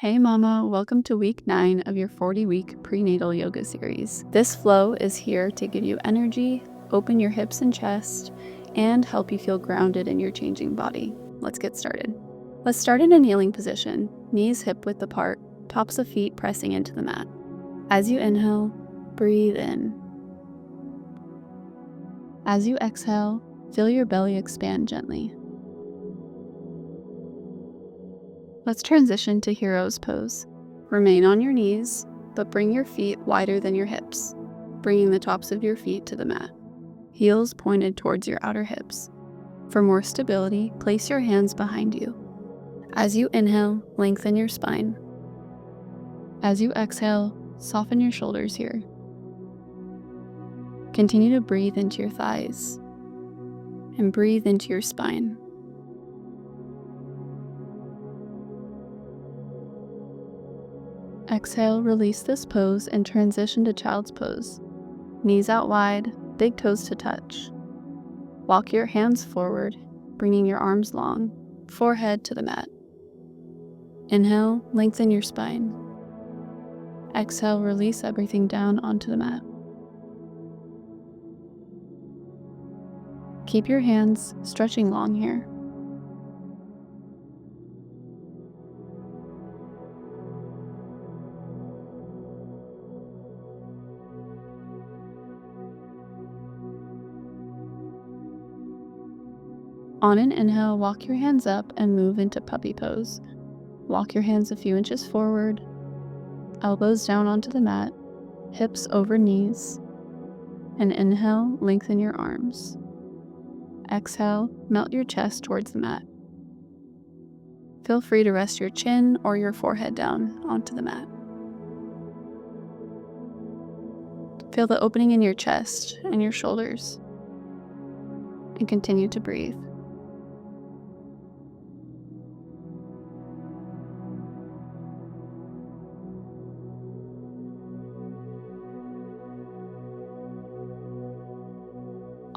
Hey mama, welcome to week 9 of your 40-week prenatal yoga series. This flow is here to give you energy, open your hips and chest, and help you feel grounded in your changing body. Let's get started. Let's start in a kneeling position, knees hip width apart, tops of feet pressing into the mat. As you inhale, breathe in. As you exhale, feel your belly expand gently. Let's transition to Hero's Pose. Remain on your knees, but bring your feet wider than your hips, bringing the tops of your feet to the mat. Heels pointed towards your outer hips. For more stability, place your hands behind you. As you inhale, lengthen your spine. As you exhale, soften your shoulders here. Continue to breathe into your thighs and breathe into your spine. Exhale, release this pose and transition to child's pose. Knees out wide, big toes to touch. Walk your hands forward, bringing your arms long, forehead to the mat. Inhale, lengthen your spine. Exhale, release everything down onto the mat. Keep your hands stretching long here. On an inhale, walk your hands up and move into puppy pose. Walk your hands a few inches forward, elbows down onto the mat, hips over knees. And inhale, lengthen your arms. Exhale, melt your chest towards the mat. Feel free to rest your chin or your forehead down onto the mat. Feel the opening in your chest and your shoulders. And continue to breathe.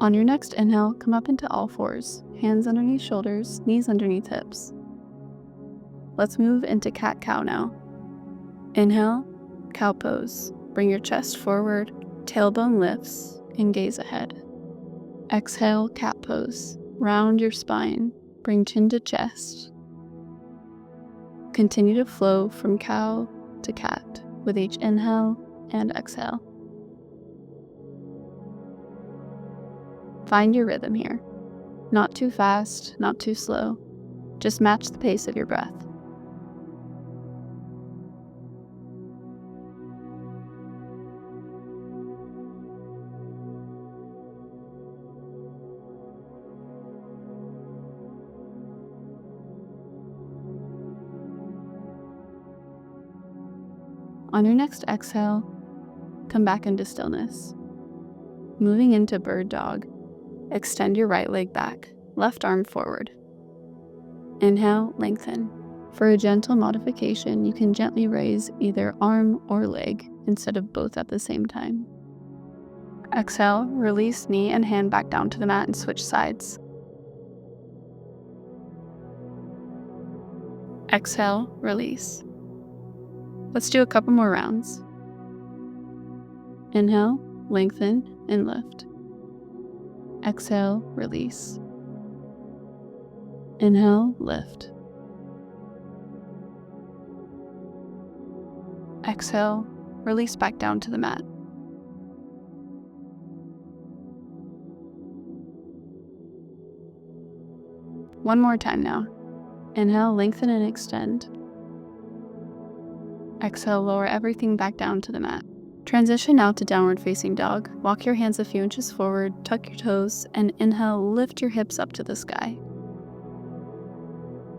On your next inhale, come up into all fours, hands underneath shoulders, knees underneath hips. Let's move into cat-cow now. Inhale, cow pose. Bring your chest forward, tailbone lifts, and gaze ahead. Exhale, cat pose. Round your spine, bring chin to chest. Continue to flow from cow to cat with each inhale and exhale. Find your rhythm here. Not too fast, not too slow. Just match the pace of your breath. On your next exhale, come back into stillness. Moving into bird dog, extend your right leg back, left arm forward. Inhale, lengthen. For a gentle modification, you can gently raise either arm or leg instead of both at the same time. Exhale, release knee and hand back down to the mat and switch sides. Exhale, release. Let's do a couple more rounds. Inhale, lengthen and lift. Exhale, release. Inhale, lift. Exhale, release back down to the mat. One more time now. Inhale, lengthen and extend. Exhale, lower everything back down to the mat. Transition now to downward facing dog. Walk your hands a few inches forward, tuck your toes, and inhale, lift your hips up to the sky.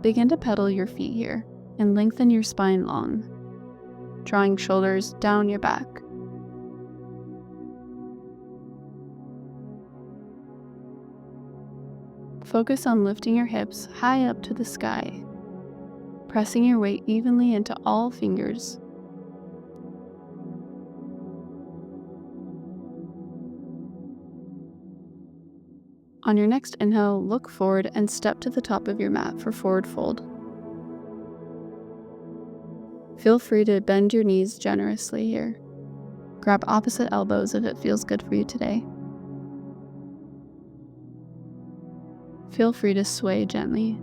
Begin to pedal your feet here and lengthen your spine long, drawing shoulders down your back. Focus on lifting your hips high up to the sky, pressing your weight evenly into all fingers. On your next inhale, look forward and step to the top of your mat for forward fold. Feel free to bend your knees generously here. Grab opposite elbows if it feels good for you today. Feel free to sway gently.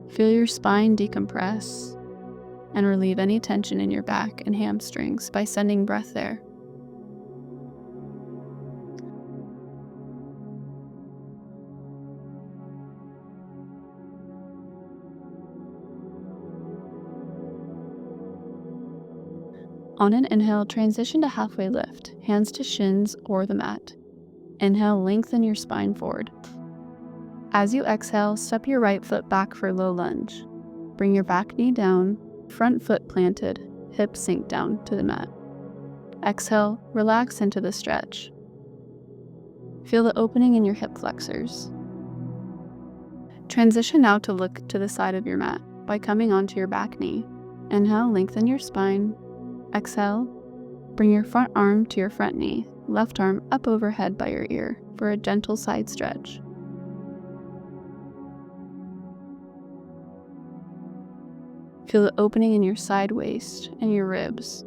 Feel your spine decompress and relieve any tension in your back and hamstrings by sending breath there. On an inhale, transition to halfway lift, hands to shins or the mat. Inhale, lengthen your spine forward. As you exhale, step your right foot back for low lunge. Bring your back knee down, front foot planted, hips sink down to the mat. Exhale, relax into the stretch. Feel the opening in your hip flexors. Transition now to look to the side of your mat by coming onto your back knee. Inhale, lengthen your spine. Exhale, bring your front arm to your front knee, left arm up overhead by your ear for a gentle side stretch. Feel the opening in your side waist and your ribs.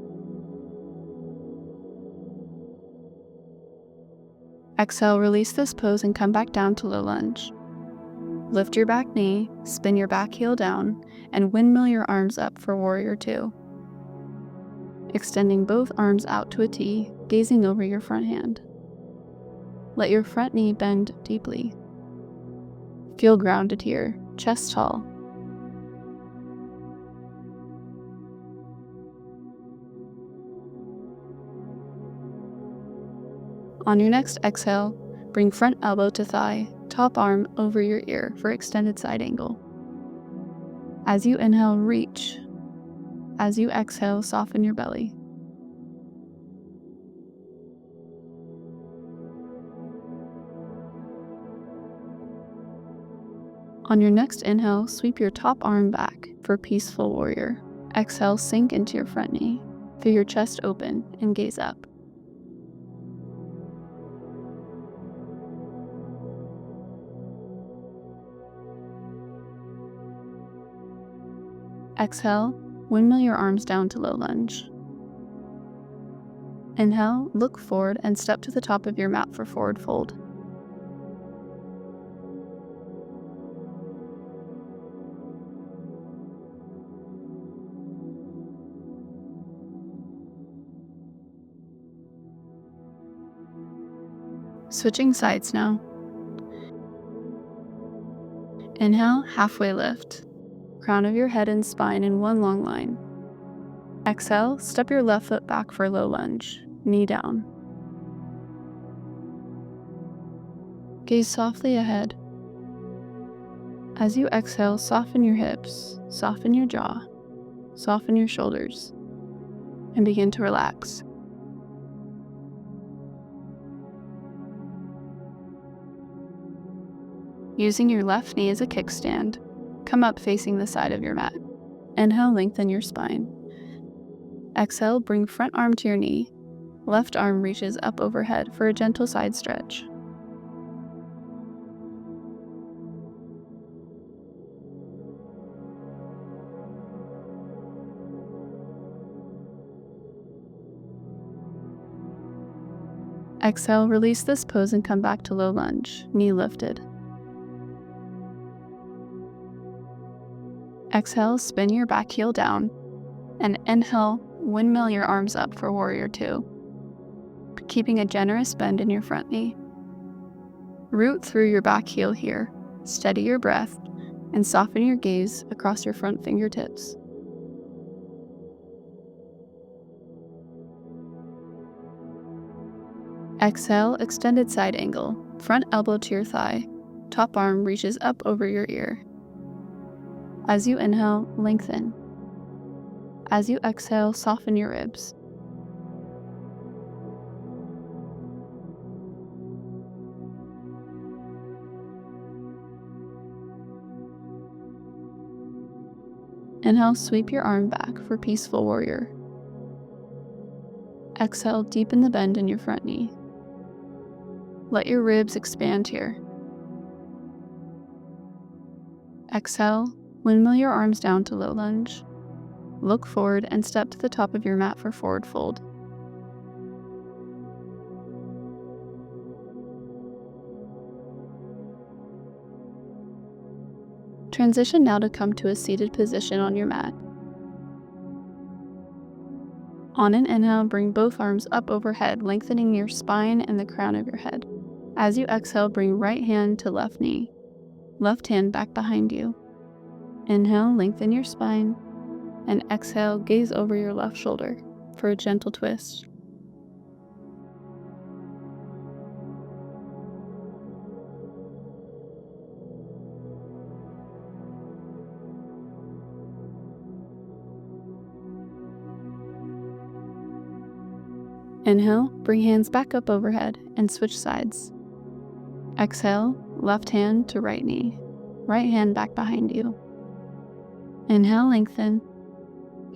Exhale, release this pose and come back down to low lunge. Lift your back knee, spin your back heel down, and windmill your arms up for warrior two. Extending both arms out to a T, gazing over your front hand. Let your front knee bend deeply. Feel grounded here, chest tall. On your next exhale, bring front elbow to thigh, top arm over your ear for extended side angle. As you inhale, reach. As you exhale, soften your belly. On your next inhale, sweep your top arm back for peaceful warrior. Exhale, sink into your front knee. Feel your chest open and gaze up. Exhale, windmill your arms down to low lunge. Inhale, look forward and step to the top of your mat for forward fold. Switching sides now. Inhale, halfway lift. Crown of your head and spine in one long line. Exhale, step your left foot back for low lunge, knee down. Gaze softly ahead. As you exhale, soften your hips, soften your jaw, soften your shoulders, and begin to relax. Using your left knee as a kickstand, come up facing the side of your mat. Inhale, lengthen your spine. Exhale, bring front arm to your knee. Left arm reaches up overhead for a gentle side stretch. Exhale, release this pose and come back to low lunge, knee lifted. Exhale, spin your back heel down, and inhale, windmill your arms up for warrior two, keeping a generous bend in your front knee. Root through your back heel here, steady your breath, and soften your gaze across your front fingertips. Exhale, extended side angle, front elbow to your thigh, top arm reaches up over your ear. As you inhale, lengthen. As you exhale, soften your ribs. Inhale, sweep your arm back for peaceful warrior. Exhale, deepen the bend in your front knee. Let your ribs expand here. Exhale, windmill your arms down to low lunge. Look forward and step to the top of your mat for forward fold. Transition now to come to a seated position on your mat. On an inhale, bring both arms up overhead, lengthening your spine and the crown of your head. As you exhale, bring right hand to left knee, left hand back behind you. Inhale, lengthen your spine, and exhale, gaze over your left shoulder for a gentle twist. Inhale, bring hands back up overhead and switch sides. Exhale, left hand to right knee, right hand back behind you. Inhale, lengthen.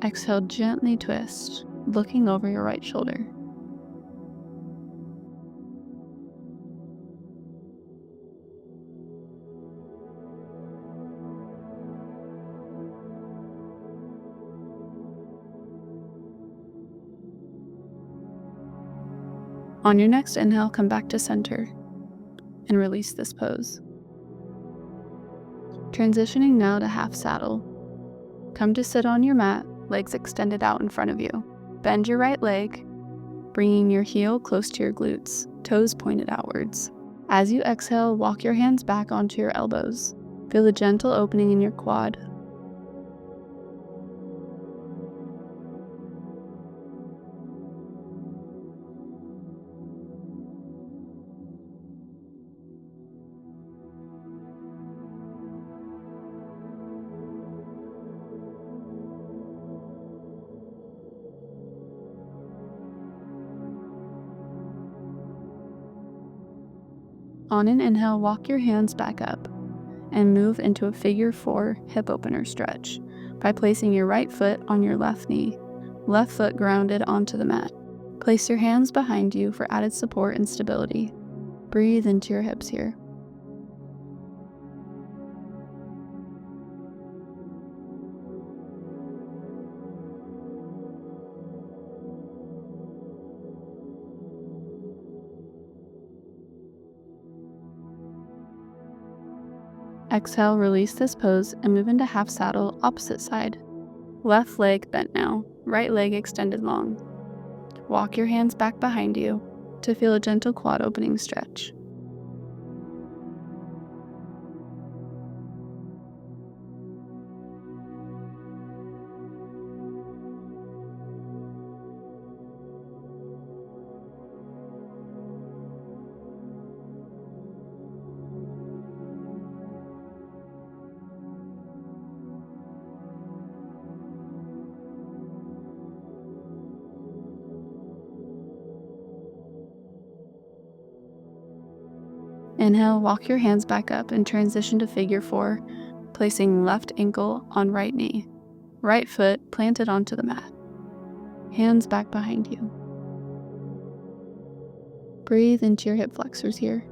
Exhale, gently twist, looking over your right shoulder. On your next inhale, come back to center and release this pose. Transitioning now to half saddle. Come to sit on your mat, legs extended out in front of you. Bend your right leg, bringing your heel close to your glutes, toes pointed outwards. As you exhale, walk your hands back onto your elbows. Feel a gentle opening in your quad. On an inhale, walk your hands back up and move into a figure 4 hip opener stretch by placing your right foot on your left knee, left foot grounded onto the mat. Place your hands behind you for added support and stability. Breathe into your hips here. Exhale, release this pose and move into half saddle, opposite side. Left leg bent now, right leg extended long. Walk your hands back behind you to feel a gentle quad opening stretch. Inhale, walk your hands back up and transition to figure 4, placing left ankle on right knee, right foot planted onto the mat. Hands back behind you. Breathe into your hip flexors here.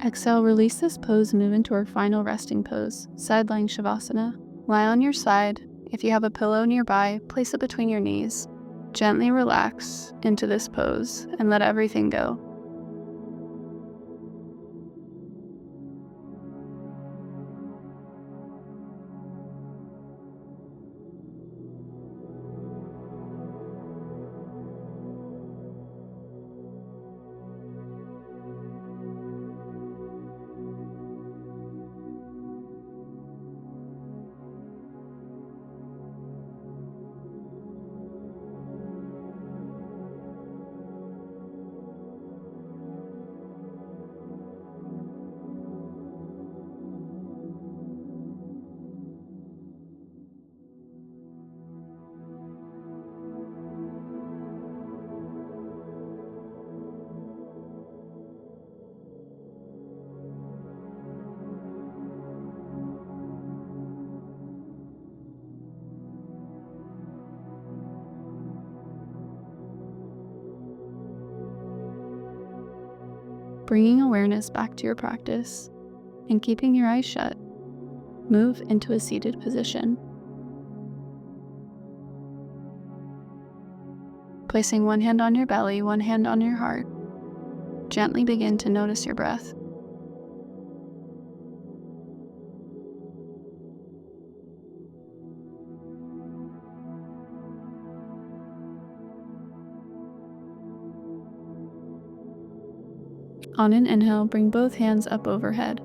Exhale, release this pose and move into our final resting pose, side lying Savasana. Lie on your side. If you have a pillow nearby, place it between your knees. Gently relax into this pose and let everything go. Bringing awareness back to your practice and keeping your eyes shut, move into a seated position. Placing one hand on your belly, one hand on your heart, gently begin to notice your breath. On an inhale, bring both hands up overhead.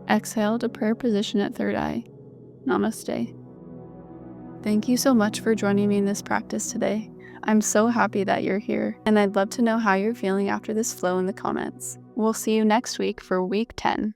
Exhale to prayer position at third eye. Namaste. Thank you so much for joining me in this practice today. I'm so happy that you're here, and I'd love to know how you're feeling after this flow in the comments. We'll see you next week for week 10.